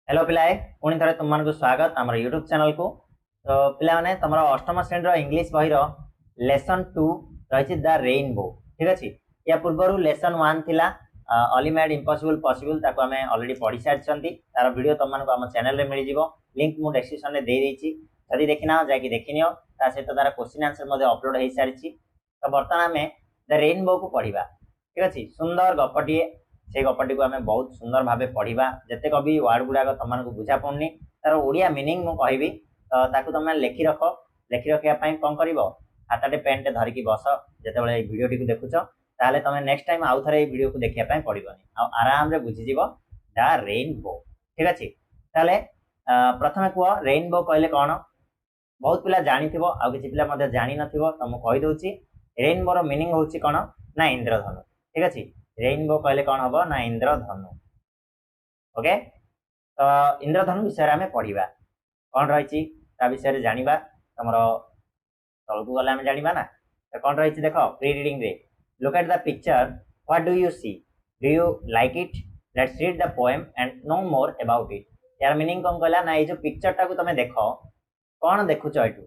Hello पिलाए पुणी थे तुम मानक स्वागत आम यूट्यूब चैनल को। तो पिला माने तुम अष्टम श्रेणी इंग्लिश बही लेसन 2 रही द रेनबो। ठीक अच्छे या पूर्व लेसन 1 थिला ऑली मेड इम्पॉसिबल पॉसिबल ताको आमे ऑलरेडी पढ़ी सारी तार वीडियो तुम मानक आम चैनल रे मिल जिवो। लिंक मु डिस्क्रिप्शन रे दे देछि जदी देखिना जाकि देखिनियो ता सहित तार क्वेश्चन आंसर मध्ये अपलोड हो सारी। तो बर्तमान आमे द रेनबो को पढ़िबा। ठीक अच्छे सुंदर गपटीए से गपटी को आम बहुत सुंदर भाव पढ़ा जितेक भी वार्ड गुड़ाक तुम बुझा पड़नी तार ओडिया मीनिंग मु कहबी। तो ताकू तुम लिखि रख लिखि रखापी कौन कर खाताटे पेन टे धरिकी बस जो भिडियोटी को देखुच ताले तुम नेक्स्ट टाइम आउ थे वीडियो को देखापी पड़ोनी आराम से बुझीज द रेनबो। ठीक अच्छे ताले प्रथम कह रेनबो कहले कौन बहुत पिला जानी आ किसी पिला जानी न तो मुझे कहीदे रेनबोर मीनिंग हूँ कौन ना इंद्रधनु। ठीक अच्छे रेनबो कहले कौन हम ना इंद्रधनु। ओके तो इंद्रधनु विषय आम पढ़ा कौन रही विषय जाना तुम तल को गले जाना ना। तो कौन रही देख प्री रीडिंग रे look at the picture what do you see do you like it let's read the poem and know more about it. यार मीनिंग कौन कहला ना ये पिक्चर टाक तुम देख कौन देखुच एटू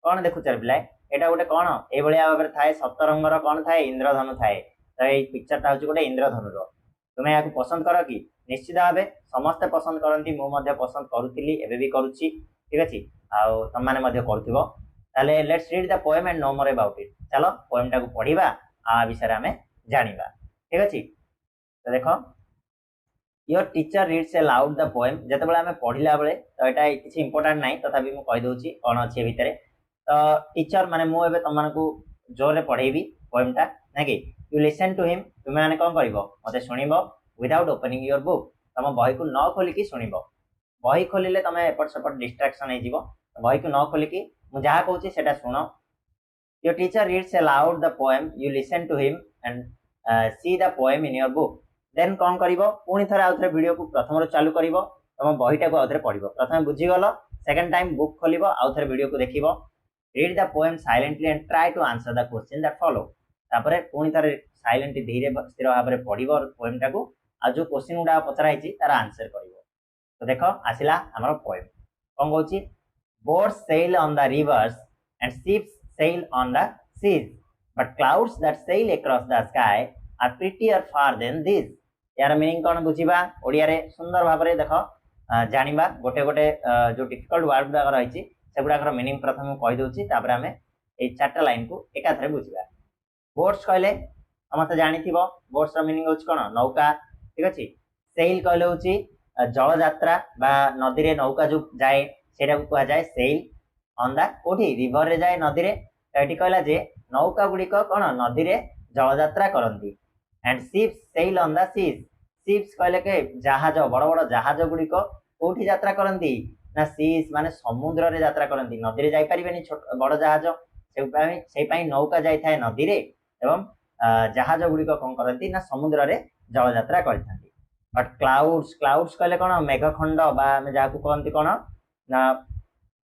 कौन देखुच पिला यहाँ गोटे कौन ये भाव में थाए सप्तरंगर कौन थाए इंद्रधनु थाए। तो ये पिक्चरटा हूँ गोटे इंद्रधनुर तुम्हें यहाँ पसंद कर कि निश्चित भाव समस्ते पसंद करती मुझे पसंद करुली एवं भी करुच्ची। ठीक अच्छे आउ तुम मैंने कर let's read the poem and know more about it. चलो पोएम टाक पढ़ा आ विषय आम जाना। ठीक अच्छे तो देख your teacher reads A loud the poem जिते आम पढ़ला बेले तो यहाँ किसी इंपोर्टाट ना तथापि मुझे कहीदे कौन अच्छे भितर। तो टीचर माने मुझे तुमको जोर पढ़ेबी पोएमटा ना कि यू लिसन टू हिम तुम्हें मैंने कौन कर मत शुण विदाउट ओपनिंग योर बुक तुम बही को न खोलिकी शुण बही खोलिले तुम एपट सेपट डिस्ट्राक्शन हो बही को न खोलिकी मुझे जहाँ कहूँ से शुण। Your teacher reads A loud the poem you listen to him and see the poem in your book then कौन कर पुणी थे आउ थे वीडियो को प्रथम चालू कर तुम बहीटा को आउ थे पढ़ प्रथम बुझीगल सेकेंड टाइम बुक खोल आउ थे वीडियो को देख read the poem silently and try to answer the question that follow। तापरे पुणी तारे साइलेंटली धीरे स्थिर भाव में पढ़िबो पोएम टाको आ जो क्वेश्चन गुडा पचरा हिची तार आंसर करिवो। तो देखो आसिला हमर पोएम कोन कहूची boats sail on the rivers and ships sail on the seas but clouds that sail across the sky are prettier far than these। यार मीनिंग कोन बुझिबा ओडिया रे सुंदर भाव में देखो जानिबा गोटे गोटे जो डिफिकल्ट वर्ड गुडा रहिची सेगुड़ाकर मीनिंग प्रथम कहीदे आम ये 4टा लाइन को एकाथरे बुझा। बोट्स कहले समस्त जानी बोट्स मीनिंग हूँ कौन नौका। ठीक अच्छे सेल कहले हूँ जल यात्रा बा नदी रे नौका जो जाए से कह जाए सेल ऑन द कोठी रिवर रे जाए नदी रे। तो ये कहला जे नौका गुड़िक कौन नदी रे जल यात्रा करती and ships sail on the seas ships कहले के जहाज बड़ बड़ जहाज गुड़िक कोठी यात्रा करती ना सीज माने समुद्र रे यात्रा करती नदी रे जाई परिबेनी बड़ जहाज से नौका जाई थाए नदी रे एवं जहाज गुड़िक कौन करती ना समुद्र रे जल यात्रा करथांती। बट क्लाउड्स क्लाउड्स कहले कौन मेघखंड बा जहाँ कहती कौन ना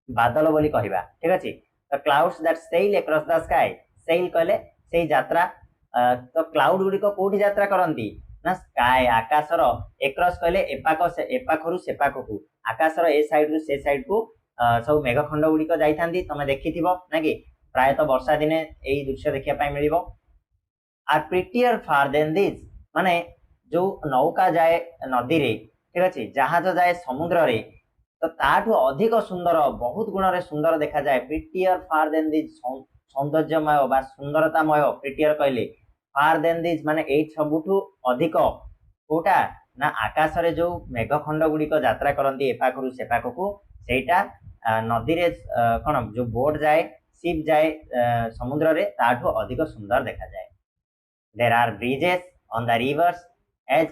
बादल बोली कहवा। ठीक अच्छे तो clouds that sail across the sky sail कहले से यात्रा तो क्लाउड गुड़िक कोठी यात्रा करती ना स्काई आकाशर एक्रॉस कहले एपाखरु सेपाखू आकाशर ए साइड रु से साइड को सब मेघखंड गुड़िक जाई तुम देखि ना कि प्रायतः वर्षा दिने यही दृश्य देखा मिल are prettier far than this माने जो नौका जाए नदी रे। ठीक अच्छे जहाज जाए समुद्र रे तो ताठू अधिक सुंदर बहुत गुण रे सुंदर देखा जाए प्रिटियर फार देन दिस सौंदर्यमय बा सुंदरतामय प्रिटियर कहले फार देन दिस माने ए सबुठू अधिक कोटा ना आकाश रे जो मेघखंड गुड़िक यात्रा करती एपाखरु सेपाखू सेटा नदी रे कौन जो बोट जाए शिप जाए समुद्र रे ताठू अधिक सुंदर देखा जाए। There are bridges on the rivers as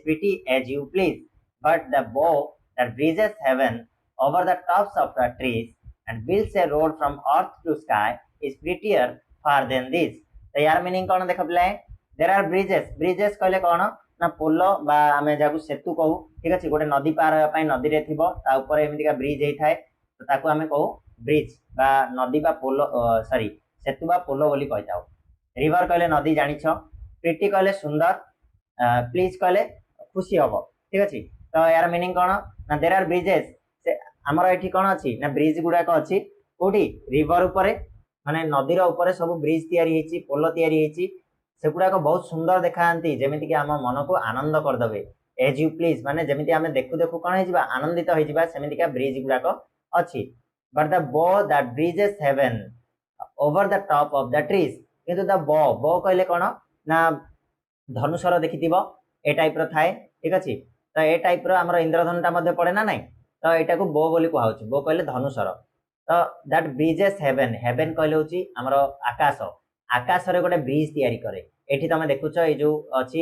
pretty as you please but the bow that breezes heaven over the tops of the trees and builds a road from earth to sky is prettier far than this। तो यार meaning कौन देख पे there are bridges कहले कौन ना पोल बा आम जहाँ सेतु कहू। ठीक अच्छे गोटे नदी पार नदी रे थी एमतीका ब्रिज होता है तो ताकू आम कहू ब्रिज बा नदी बा पोल सॉरी सेतु बा पोल बोली कही था। रिवर कहले नदी जानिछ प्रिटी कहले सुंदर प्लीज कहले खुशी हम। ठीक अच्छे तो यार मीनिंग कौन ना देयर आर ब्रिजेस से हमर एठी कौन अछि ना ब्रिज गुडा को अछि कोठी रिवर ऊपर माने नदी रो ऊपर सब ब्रिज तयारी हेची पोलो तयारी हेची सेगुडा को बहुत सुंदर देखांती जेमिति कि हम मन को आनंद कर दबे एज यू प्लीज माने जेमिति हमें देखु देखु कौन हे जिबा आनंदित हो जिबा सेमिति का ब्रिज गुडा को अछि but the bow that bridges heaven over the top of the trees किंतु द बो कहले कौन ना धनुषर देखिथिबो ए टाइप रो थाए ठीक अछि तो ए टाइप रो हमर इंद्रधनुटा मध्ये पड़े ना नाही तो एटा को बो बोली कहउछि बो कहले धनुषर तो दैट ब्रिजेस हेवन हेवन कहले होछि हमर आकाश आकाश रे गोटे ब्रिज तयारी करे एठी तमे देखुछ ए जो अछि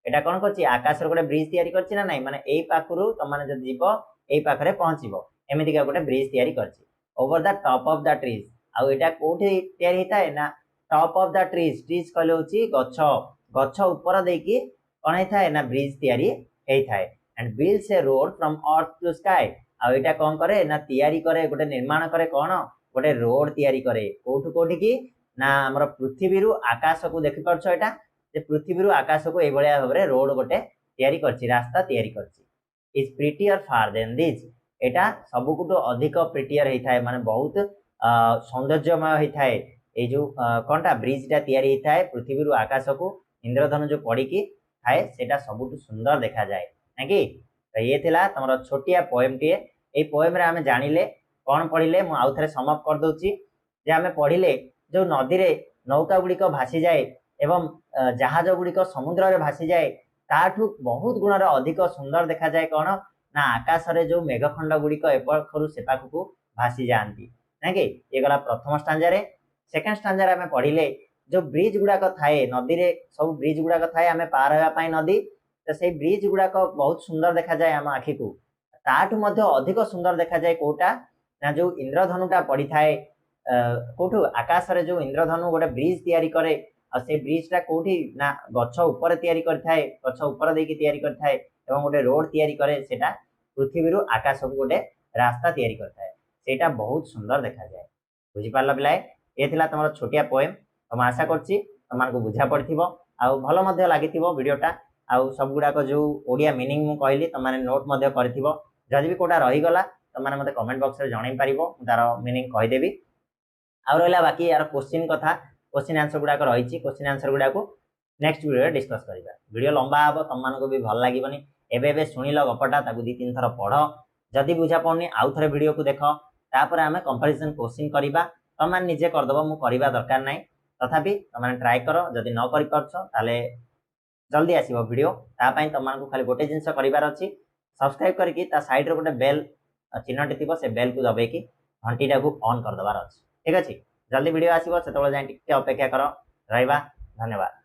एटा कोन करछि आकाश रे गोटे ब्रिज तयारी करछि ना नाही माने एई पाखरु तमाने जदि जीवो एई पाखरे पहुंचीबो एमिति का गोटे ब्रिज तयारी करछि over the top of the trees आ एटा कोठी तयारी हिताए ना top of the trees trees कहले होछि गछ गछ ऊपर देकी कोन हिताए ना ब्रिज तयारी हेइथाए and builds a road from earth to sky आ एटा कोन करे ना तयारी करे गोटे निर्माण करे कोन गोटे रोड तयारी करे कोठु कोठी की ना हमर पृथ्वी रु आकाश को देखि परछो एटा जे पृथ्वी रु आकाश को ए भलिया भाबरे रोड गोटे तयारी करछि रास्ता तयारी करछि is prettier far than this एटा सबकुटो अधिक प्रिटियर हेइथाए माने बहुत सौंदर्यमय हेइथाए ए जो कोनटा ब्रिजटा तयारी हेइथाए पृथ्वी रु आकाश को इंद्रधनु जो पड़ी की थाए सेटा सबुटु सुंदर देखा जाए नाकि तो ये थिला तमरो छोटिया पोएम टी ए पोएम रे हमें जानिले कोन पढिले मु आउ थरे समअप कर दोछि जे हमें पढिले जो नदी रे नौका गुडी को भासी जाए एवं जहाज गुडी को समुद्र रे भासी जाए ताठु बहुत गुण रे अधिक सुंदर देखा जाए कोन ना आकाश रे जो मेघखंड गुडी को एपखरु सेपाखु को भासी जांती नाकि ये गला प्रथम स्टांजा रे सेकंड स्टांजा रे हमें पढिले जो ब्रिज गुडा को थाए नदी रे सब ब्रिज गुडा को थाए हमें पार होया पाई नदी तो से ब्रिज गुडा को बहुत सुंदर देखा जाए हम आखि को ताठु मध्ये अधिक सुंदर देखा जाए कोटा ना जो इंद्रधनुटा पड़ी थाए कोठु आकाश रे जो इंद्रधनु गोटे ब्रिज तयारी करे आ से ब्रिजटा कोठी ना गछ ऊपर तयारी करथाए गछ ऊपर देकी तयारी करथाए एवं गोटे रोड तयारी करे सेटा पृथ्वी रु आकाश को गोटे रास्ता तयारी करथाए सेटा बहुत सुंदर देखा जाए बुझि पारला बिलाय ए थिला तमरो छोटिया पोएम हम आशा करछि तमान को बुझा पड़थिबो आ भलो मध्ये लागिथिबो वीडियोटा आ सब गुडा को जो ओडिया मीनिंग मु कहली तमाने नोट मध्ये करथिबो जदि भी कोटा रहि गला तमाने मते कमेंट बॉक्स रे जणाई पारिबो तार मीनिंग कहि देबी आ रहला बाकी यार क्वेश्चन कथा क्वेश्चन आंसर गुडा को रहिछि क्वेश्चन आंसर गुडा को नेक्स्ट वीडियो रे डिस्कस करिबा वीडियो लंबा हबो तमान को भी भल लागिबनी एबे एबे सुनिलो गपटा ताकू 2-3 थर पढ जदि बुझा पड़नी आउ थरे वीडियो को देखो तापर हमें कंपैरिजन क्वेश्चन करिबा तमान निजे कर दबो मु करिबा दरकार नै तथापि तमान ट्राई करो जदि न करि परछो ताले जल्दी आसीबो वीडियो ता पई तमान को खाली गोटे जिंस करिवार अछि सब्सक्राइब करके ता साइड रे गोटे बेल चिन्हटी थिबो से बेल को दबे की घंटीटा को ऑन कर दबार अछि ठीक अछि जल्दी वीडियो आसीबो सेतबे जाय टिके अपेक्षा करो रहइबा धन्यवाद।